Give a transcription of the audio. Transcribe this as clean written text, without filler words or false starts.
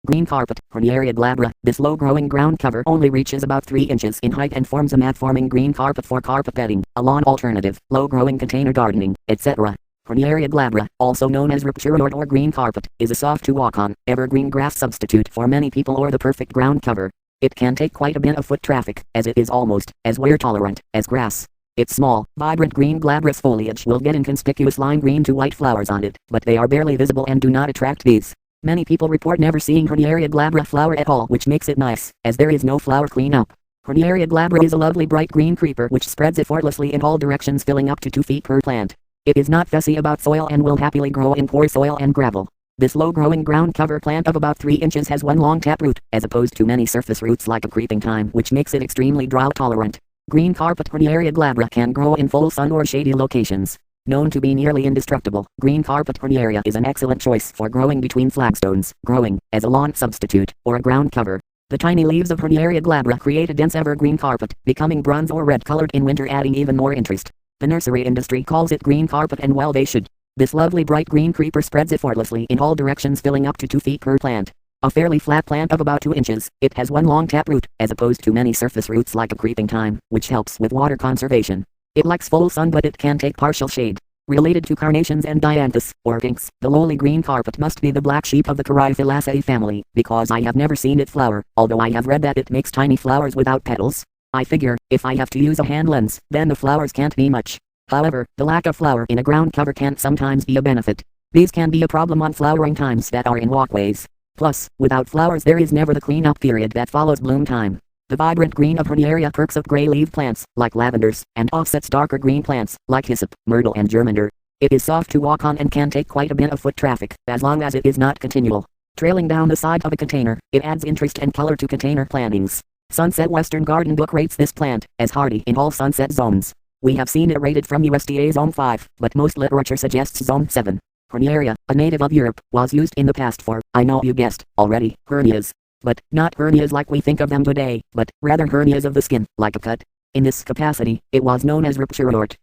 Green carpet, Horniaria glabra. This low-growing ground cover only reaches about 3 inches in height and forms a mat-forming green carpet for carpet bedding, a lawn alternative, low-growing container gardening, etc. Horniaria glabra, also known as rupturelord or green carpet, is a soft-to-walk-on, evergreen grass substitute for many people or the perfect ground cover. It can take quite a bit of foot traffic, as it is almost as wear-tolerant as grass. Its small, vibrant green glabrous foliage will get inconspicuous lime green to white flowers on it, but they are barely visible and do not attract bees. Many people report never seeing Horniaria glabra flower at all, which makes it nice, as there is no flower cleanup. Horniaria glabra is a lovely bright green creeper which spreads effortlessly in all directions, filling up to 2 feet per plant. It is not fussy about soil and will happily grow in poor soil and gravel. This low-growing ground cover plant of about 3 inches has one long taproot, as opposed to many surface roots like a creeping thyme, which makes it extremely drought-tolerant. Green carpet Horniaria glabra can grow in full sun or shady locations. Known to be nearly indestructible, green carpet Horniaria is an excellent choice for growing between flagstones, growing as a lawn substitute, or a ground cover. The tiny leaves of Horniaria glabra create a dense evergreen carpet, becoming bronze or red colored in winter, adding even more interest. The nursery industry calls it green carpet, and well they should. This lovely bright green creeper spreads effortlessly in all directions, filling up to 2 feet per plant. A fairly flat plant of about 2 inches, it has one long taproot, as opposed to many surface roots like a creeping thyme, which helps with water conservation. It likes full sun, but it can take partial shade. Related to carnations and dianthus, or pinks, the lowly green carpet must be the black sheep of the Coryphallaceae family, because I have never seen it flower, although I have read that it makes tiny flowers without petals. I figure, if I have to use a hand lens, then the flowers can't be much. However, the lack of flower in a ground cover can sometimes be a benefit. These can be a problem on flowering times that are in walkways. Plus, without flowers there is never the cleanup period that follows bloom time. The vibrant green of Horniaria perks up gray-leaved plants, like lavenders, and offsets darker green plants, like hyssop, myrtle and germander. It is soft to walk on and can take quite a bit of foot traffic, as long as it is not continual. Trailing down the side of a container, it adds interest and color to container plantings. Sunset Western Garden Book rates this plant as hardy in all sunset zones. We have seen it rated from USDA Zone 5, but most literature suggests Zone 7. Horniaria, a native of Europe, was used in the past for, I know you guessed already, hernias. But not hernias like we think of them today, but rather hernias of the skin, like a cut. In this capacity, it was known as rupturelord.